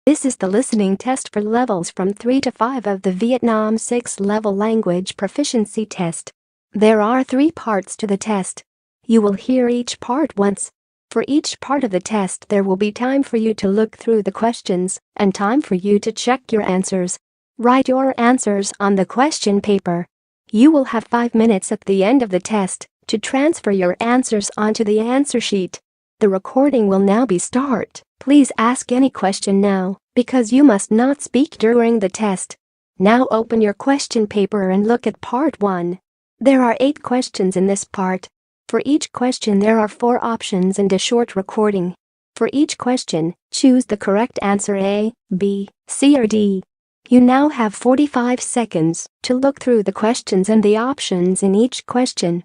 This is the listening test for levels from 3 to 5 of the Vietnam 6-level language proficiency test. There are 3 parts to the test. You will hear each part once. For each part of the test there will be time for you to look through the questions and time for you to check your answers. Write your answers on the question paper. You will have 5 minutes at the end of the test to transfer your answers onto the answer sheet. The recording will now be start. Please ask any question now, because you must not speak during the test. Now open your question paper and look at part 1. There are 8 questions in this part. For each question there are 4 options and a short recording. For each question, choose the correct answer A, B, C or D. You now have 45 seconds to look through the questions and the options in each question.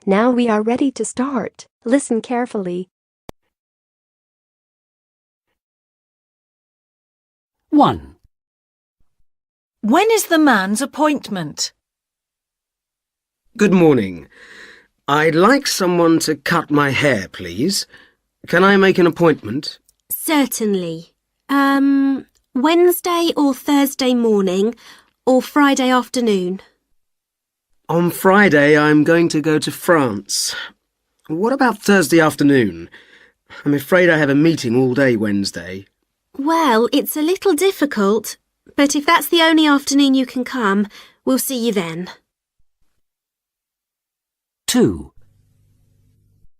Now we are ready to start. Listen carefully. 1. When is the man's appointment? Good morning. I'd like someone to cut my hair, please. Can I make an appointment? Certainly. Wednesday or Thursday morning or Friday afternoon? On Friday, I'm going to go to France. What about Thursday afternoon? I'm afraid I have a meeting all day Wednesday. Well, it's a little difficult, but if that's the only afternoon you can come, we'll see you then. 2.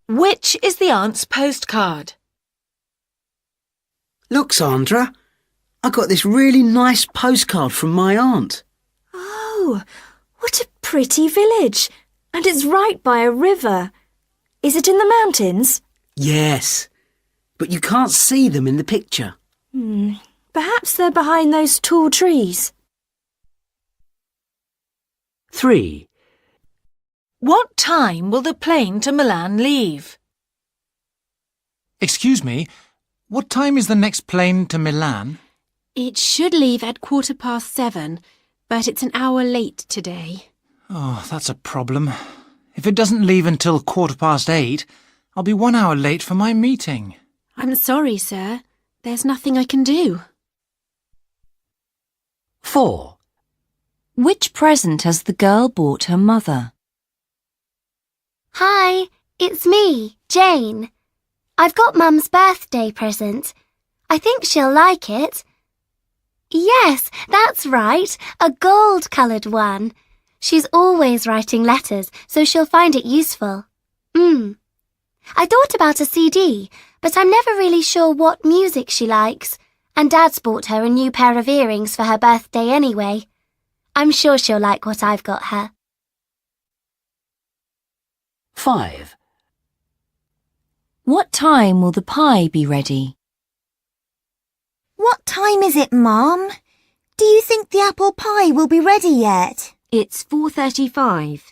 Which is the aunt's postcard? Look, Sandra, I got this really nice postcard from my aunt. Oh, what a pretty village. And it's right by a river. Is it in the mountains? Yes, but you can't see them in the picture. Perhaps they're behind those tall trees. 3. What time will the plane to Milan leave? Excuse me, what time is the next plane to Milan? It should leave at 7:15, but it's an hour late today. Oh, that's a problem. If it doesn't leave until 8:15, I'll be 1 hour late for my meeting. I'm sorry, sir. There's nothing I can do. 4. Which present has the girl bought her mother? Hi, it's me, Jane. I've got Mum's birthday present. I think she'll like it. Yes, that's right, a gold-coloured one. She's always writing letters, so she'll find it useful. I thought about a CD, but I'm never really sure what music she likes, and Dad's bought her a new pair of earrings for her birthday anyway. I'm sure she'll like what I've got her. 5. What time will the pie be ready? What time is it, Mum? Do you think the apple pie will be ready yet? It's 4:35.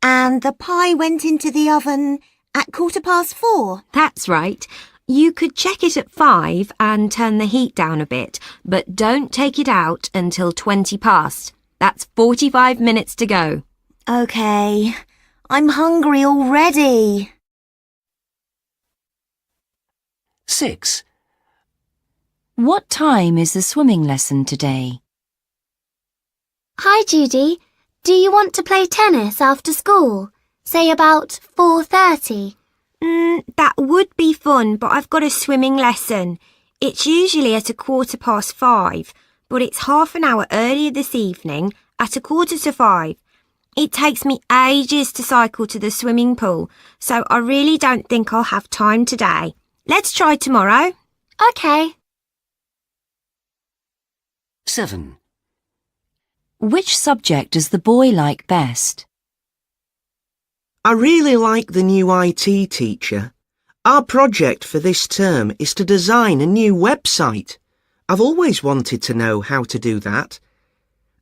And the pie went into the oven at 4:15? That's right. You could check it at 5 and turn the heat down a bit, but don't take it out until 20 past. That's 45 minutes to go. OK. I'm hungry already. 6. What time is the swimming lesson today? Hi, Judy. Do you want to play tennis after school? Say about 4:30. That would be fun, but I've got a swimming lesson. It's usually at 5:15, but it's half an hour earlier this evening at 4:45. It takes me ages to cycle to the swimming pool, so I really don't think I'll have time today. Let's try tomorrow. OK. 7. Which subject does the boy like best? I really like the new IT teacher. Our project for this term is to design a new website. I've always wanted to know how to do that.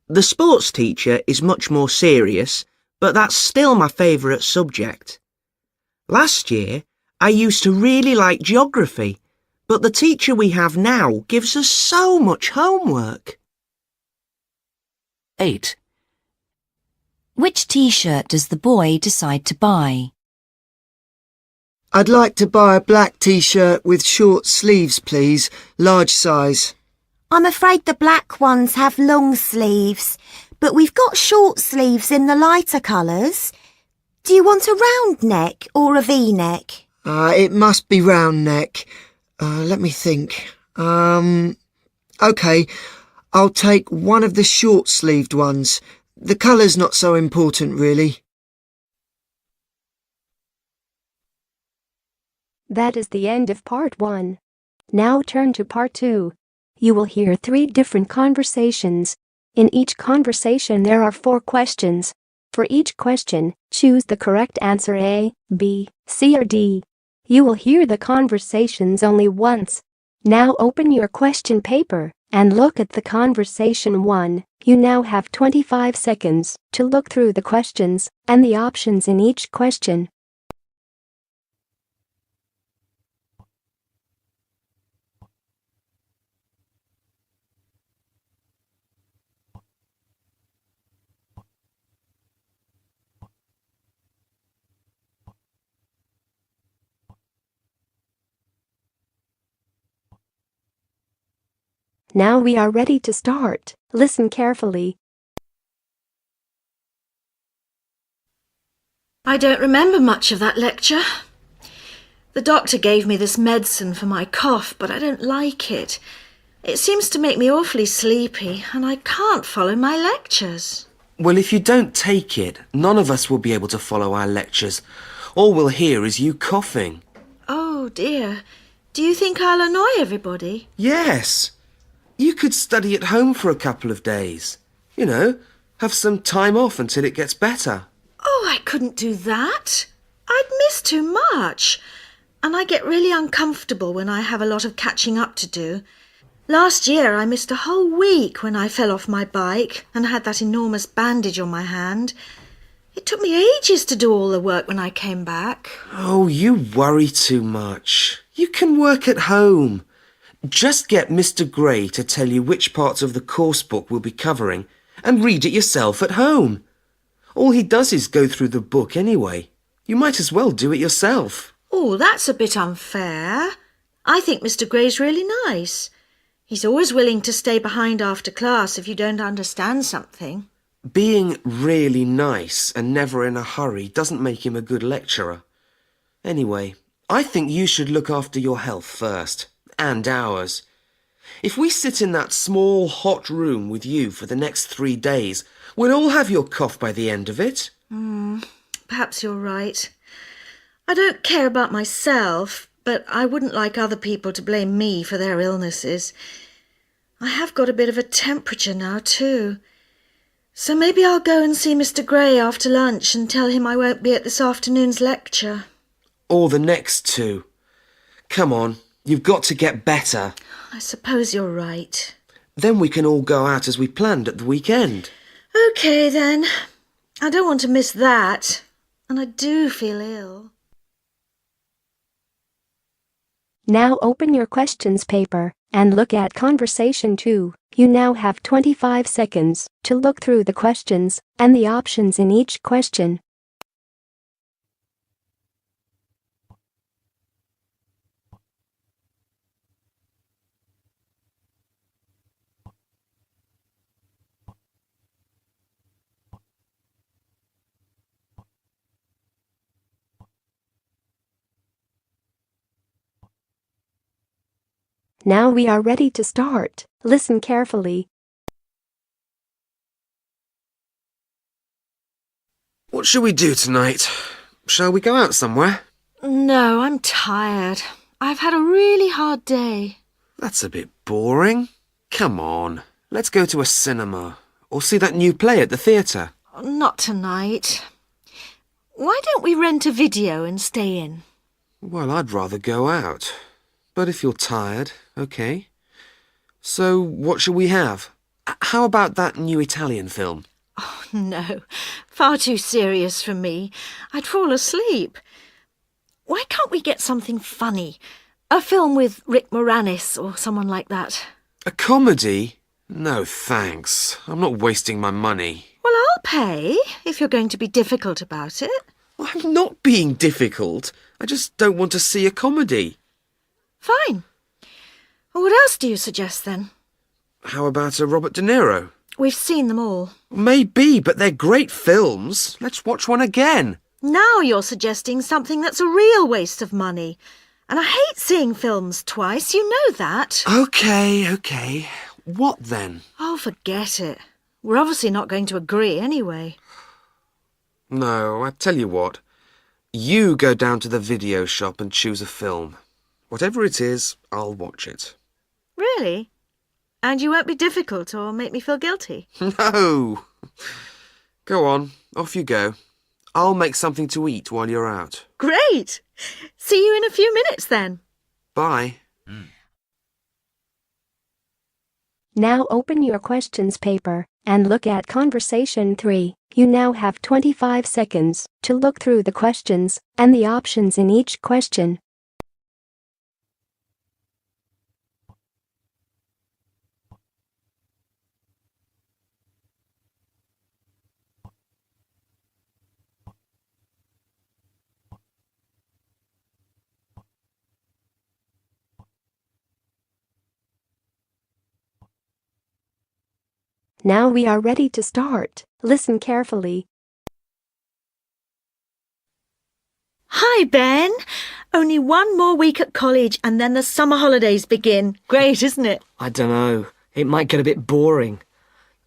The sports teacher is much more serious, but that's still my favourite subject. Last year, I used to really like geography, but the teacher we have now gives us so much homework. 8. Which T-shirt does the boy decide to buy? I'd like to buy a black T-shirt with short sleeves, please. Large size. I'm afraid the black ones have long sleeves, but we've got short sleeves in the lighter colours. Do you want a round neck or a V-neck? It must be round neck. Let me think. OK, I'll take one of the short-sleeved ones. The colour's not so important, really. That is the end of part 1. Now turn to part 2. You will hear 3 different conversations. In each conversation there are 4 questions. For each question, choose the correct answer A, B, C or D. You will hear the conversations only once. Now open your question paper and look at the conversation 1. You now have 25 seconds to look through the questions and the options in each question. Now we are ready to start. Listen carefully. I don't remember much of that lecture. The doctor gave me this medicine for my cough, but I don't like it. It seems to make me awfully sleepy, and I can't follow my lectures. Well, if you don't take it, none of us will be able to follow our lectures. All we'll hear is you coughing. Oh, dear. Do you think I'll annoy everybody? Yes. You could study at home for a couple of days. You know, have some time off until it gets better. Oh, I couldn't do that. I'd miss too much. And I get really uncomfortable when I have a lot of catching up to do. Last year I missed a whole week when I fell off my bike and had that enormous bandage on my hand. It took me ages to do all the work when I came back. Oh, you worry too much. You can work at home. Just get Mr. Gray to tell you which parts of the course book we'll be covering and read it yourself at home. All he does is go through the book anyway. You might as well do it yourself. Oh, that's a bit unfair. I think Mr. Gray's really nice. He's always willing to stay behind after class if you don't understand something. Being really nice and never in a hurry doesn't make him a good lecturer. Anyway, I think you should look after your health first. And ours. If we sit in that small, hot room with you for the next 3 days, we'll all have your cough by the end of it. Perhaps you're right. I don't care about myself, but I wouldn't like other people to blame me for their illnesses. I have got a bit of a temperature now, too. So maybe I'll go and see Mr. Gray after lunch and tell him I won't be at this afternoon's lecture. Or the next 2. Come on. You've got to get better. I suppose you're right. Then we can all go out as we planned at the weekend. OK, then. I don't want to miss that. And I do feel ill. Now open your questions paper and look at conversation 2. You now have 25 seconds to look through the questions and the options in each question. Now we are ready to start. Listen carefully. What shall we do tonight? Shall we go out somewhere? No, I'm tired. I've had a really hard day. That's a bit boring. Come on, let's go to a cinema or see that new play at the theatre. Not tonight. Why don't we rent a video and stay in? Well, I'd rather go out. But if you're tired, OK. So what shall we have? How about that new Italian film? Oh, no. Far too serious for me. I'd fall asleep. Why can't we get something funny? A film with Rick Moranis or someone like that. A comedy? No, thanks. I'm not wasting my money. Well, I'll pay if you're going to be difficult about it. I'm not being difficult. I just don't want to see a comedy. Fine. Well, what else do you suggest then? How about a Robert De Niro? We've seen them all. Maybe, but they're great films. Let's watch one again. Now you're suggesting something that's a real waste of money. And I hate seeing films twice, you know that. Okay. What then? Oh, forget it. We're obviously not going to agree anyway. No, I tell you what. You go down to the video shop and choose a film. Whatever it is, I'll watch it. Really? And you won't be difficult or make me feel guilty? No! Go on, off you go. I'll make something to eat while you're out. Great! See you in a few minutes then. Bye. Now open your questions paper and look at conversation 3. You now have 25 seconds to look through the questions and the options in each question. Now we are ready to start. Listen carefully. Hi, Ben. Only one more week at college and then the summer holidays begin. Great, isn't it? I dunno. It might get a bit boring.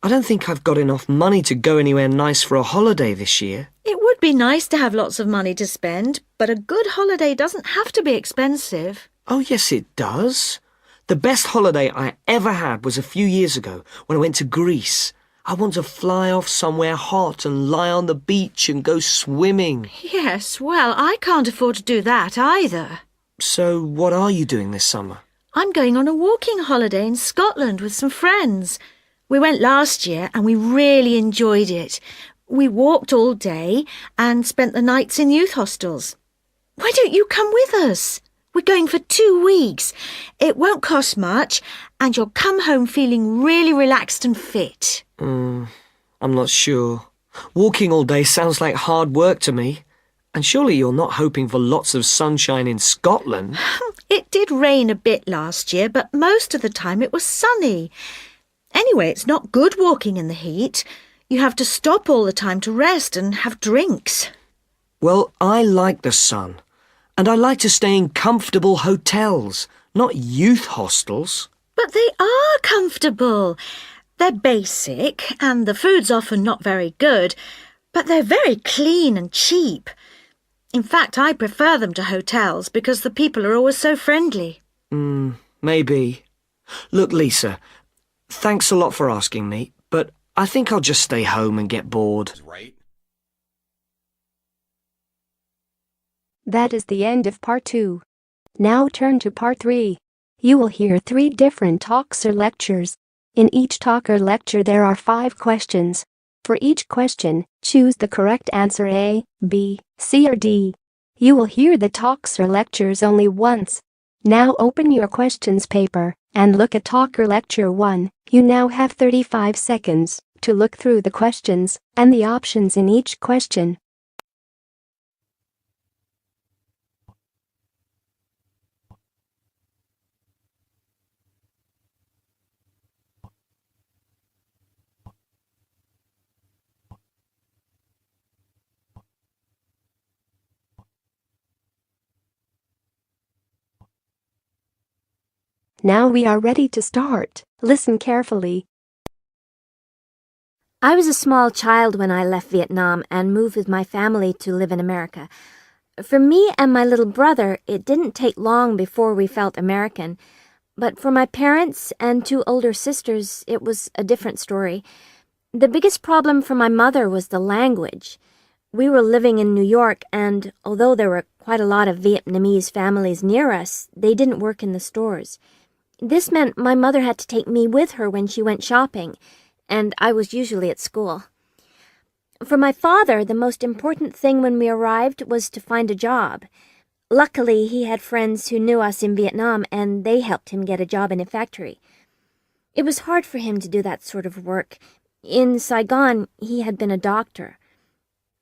I don't think I've got enough money to go anywhere nice for a holiday this year. It would be nice to have lots of money to spend, but a good holiday doesn't have to be expensive. Oh, yes, it does. The best holiday I ever had was a few years ago when I went to Greece. I want to fly off somewhere hot and lie on the beach and go swimming. Yes, well, I can't afford to do that either. So what are you doing this summer? I'm going on a walking holiday in Scotland with some friends. We went last year and we really enjoyed it. We walked all day and spent the nights in youth hostels. Why don't you come with us? We're going for 2 weeks. It won't cost much and you'll come home feeling really relaxed and fit. I'm not sure. Walking all day sounds like hard work to me. And surely you're not hoping for lots of sunshine in Scotland? It did rain a bit last year, but most of the time it was sunny. Anyway, it's not good walking in the heat. You have to stop all the time to rest and have drinks. Well, I like the sun. And I like to stay in comfortable hotels, not youth hostels. But they are comfortable. They're basic, and the food's often not very good, but they're very clean and cheap. In fact, I prefer them to hotels because the people are always so friendly. Maybe. Look, Lisa, thanks a lot for asking me, but I think I'll just stay home and get bored. Right? That is the end of part 2. Now turn to part 3. You will hear 3 different talks or lectures. In each talk or lecture there are 5 questions. For each question, choose the correct answer A, B, C or D. You will hear the talks or lectures only once. Now open your questions paper and look at talk or lecture 1. You now have 35 seconds to look through the questions and the options in each question. Now we are ready to start. Listen carefully. I was a small child when I left Vietnam and moved with my family to live in America. For me and my little brother, it didn't take long before we felt American. But for my parents and 2 older sisters, it was a different story. The biggest problem for my mother was the language. We were living in New York, and although there were quite a lot of Vietnamese families near us, they didn't work in the stores. This meant my mother had to take me with her when she went shopping, and I was usually at school. For my father, the most important thing when we arrived was to find a job. Luckily, he had friends who knew us in Vietnam, and they helped him get a job in a factory. It was hard for him to do that sort of work. In Saigon, he had been a doctor.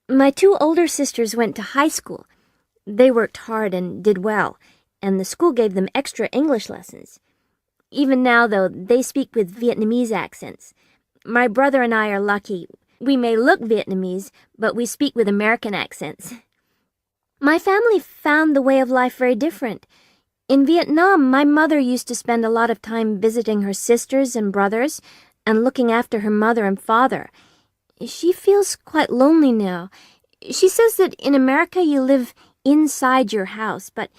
My two older sisters went to high school. They worked hard and did well, and the school gave them extra English lessons. Even now, though, they speak with Vietnamese accents. My brother and I are lucky. We may look Vietnamese, but we speak with American accents. My family found the way of life very different. In Vietnam, my mother used to spend a lot of time visiting her sisters and brothers and looking after her mother and father. She feels quite lonely now. She says that in America you live inside your house, but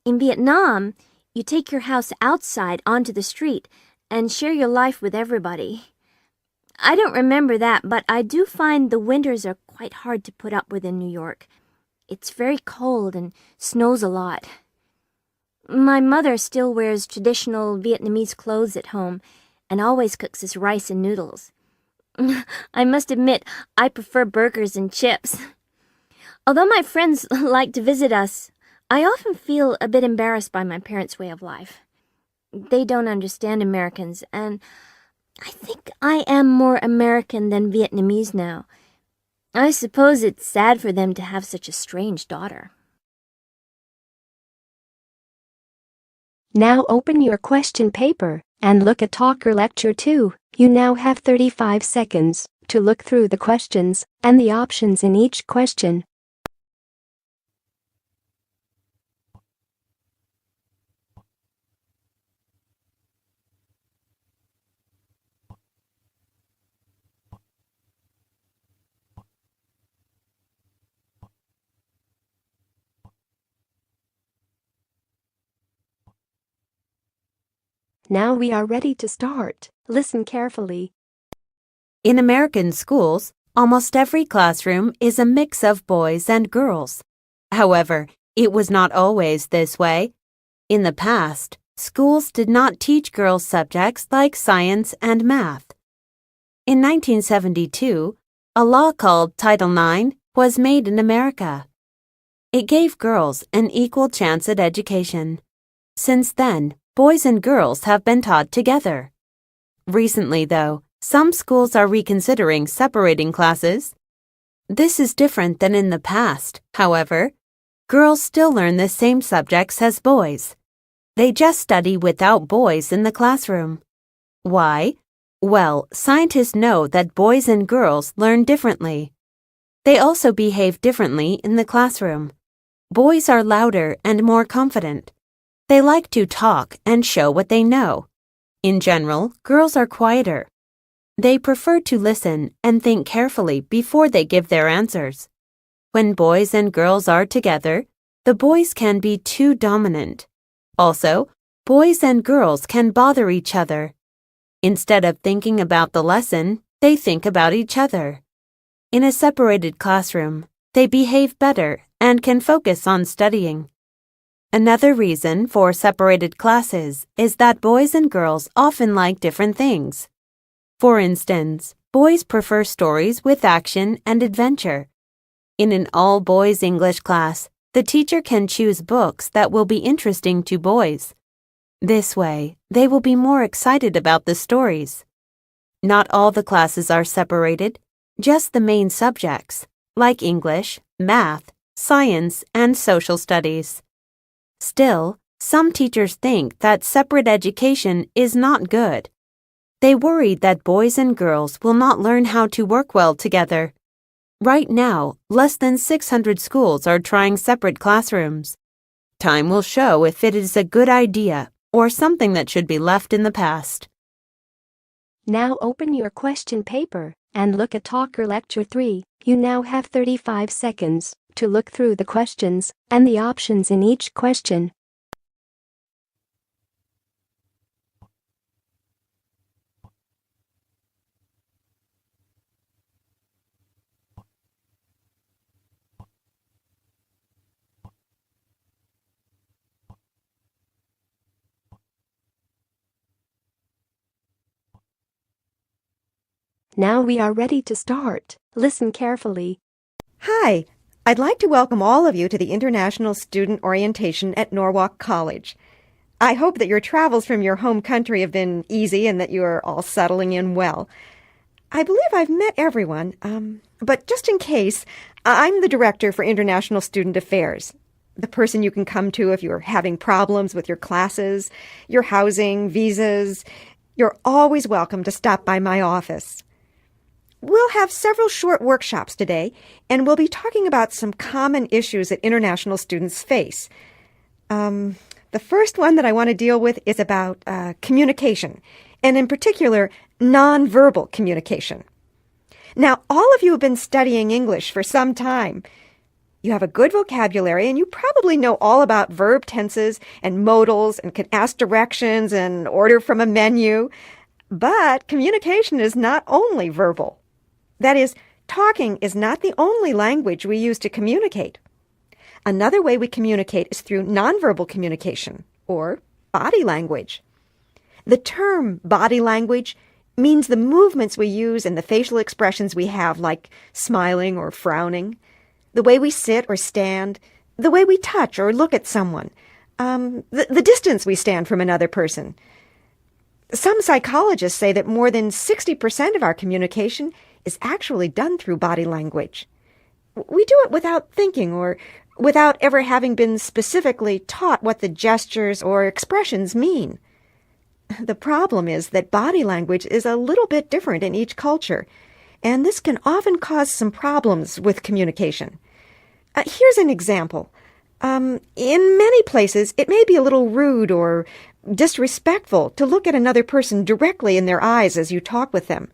in Vietnam you take your house outside onto the street and share your life with everybody. I don't remember that, but I do find the winters are quite hard to put up with in New York. It's very cold and snows a lot. My mother still wears traditional Vietnamese clothes at home and always cooks us rice and noodles. I must admit, I prefer burgers and chips. Although my friends like to visit us, I often feel a bit embarrassed by my parents' way of life. They don't understand Americans, and I think I am more American than Vietnamese now. I suppose it's sad for them to have such a strange daughter. Now open your question paper and look at Talker Lecture 2. You now have 35 seconds to look through the questions and the options in each question. Now we are ready to start. Listen carefully. In American schools, almost every classroom is a mix of boys and girls. However, it was not always this way. In the past, schools did not teach girls subjects like science and math. In 1972, a law called Title IX was made in America. It gave girls an equal chance at education. Since then, boys and girls have been taught together. Recently, though, some schools are reconsidering separating classes. This is different than in the past, however. Girls still learn the same subjects as boys. They just study without boys in the classroom. Why? Well, scientists know that boys and girls learn differently. They also behave differently in the classroom. Boys are louder and more confident. They like to talk and show what they know. In general, girls are quieter. They prefer to listen and think carefully before they give their answers. When boys and girls are together, the boys can be too dominant. Also, boys and girls can bother each other. Instead of thinking about the lesson, they think about each other. In a separated classroom, they behave better and can focus on studying. Another reason for separated classes is that boys and girls often like different things. For instance, boys prefer stories with action and adventure. In an all-boys English class, the teacher can choose books that will be interesting to boys. This way, they will be more excited about the stories. Not all the classes are separated, just the main subjects, like English, math, science, and social studies. Still, some teachers think that separate education is not good. They worry that boys and girls will not learn how to work well together. Right now, less than 600 schools are trying separate classrooms. Time will show if it is a good idea or something that should be left in the past. Now open your question paper and look at Talker Lecture 3. You now have 35 seconds to look through the questions and the options in each question. Now we are ready to start. Listen carefully. Hi, I'd like to welcome all of you to the International Student Orientation at Norwalk College. I hope that your travels from your home country have been easy and that you are all settling in well. I believe I've met everyone, but just in case, I'm the Director for International Student Affairs, the person you can come to if you're having problems with your classes, your housing, visas. You're always welcome to stop by my office. We'll have several short workshops today, and we'll be talking about some common issues that international students face. The first one that I want to deal with is about communication, and in particular, nonverbal communication. Now, all of you have been studying English for some time. You have a good vocabulary, and you probably know all about verb tenses and modals and can ask directions and order from a menu. But communication is not only verbal. That is, talking is not the only language we use to communicate. Another way we communicate is through nonverbal communication, or body language. The term body language means the movements we use and the facial expressions we have, like smiling or frowning, the way we sit or stand, the way we touch or look at someone, the distance we stand from another person. Some psychologists say that more than 60% of our communication is actually done through body language. We do it without thinking or without ever having been specifically taught what the gestures or expressions mean. The problem is that body language is a little bit different in each culture, and this can often cause some problems with communication. Here's an example. In many places, it may be a little rude or disrespectful to look at another person directly in their eyes as you talk with them.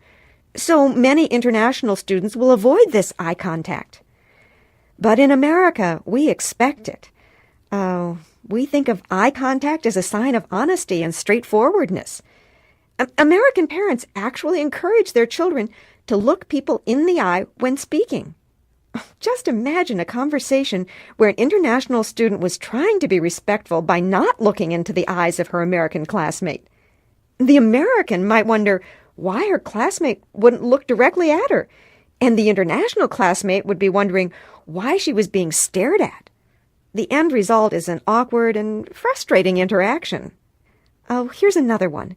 So many international students will avoid this eye contact. But in America, we expect it. We think of eye contact as a sign of honesty and straightforwardness. American parents actually encourage their children to look people in the eye when speaking. Just imagine a conversation where an international student was trying to be respectful by not looking into the eyes of her American classmate. The American might wonder why her classmate wouldn't look directly at her, and the international classmate would be wondering why she was being stared at. The end result is an awkward and frustrating interaction. Oh, here's another one.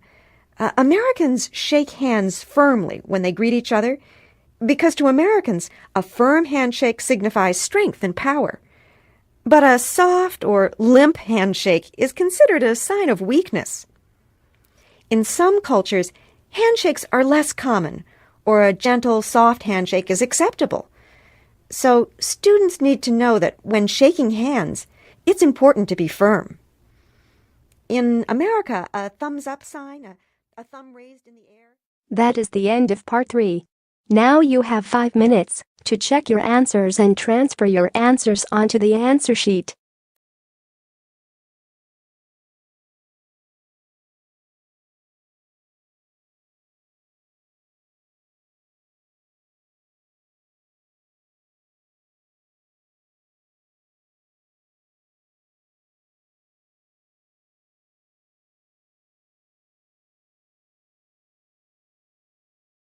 Americans shake hands firmly when they greet each other because to Americans, a firm handshake signifies strength and power. But a soft or limp handshake is considered a sign of weakness. In some cultures, handshakes are less common, or a gentle, soft handshake is acceptable. So students need to know that when shaking hands, it's important to be firm. In America, a thumbs-up sign, a thumb raised in the air. That is the end of part 3. Now you have 5 minutes to check your answers and transfer your answers onto the answer sheet.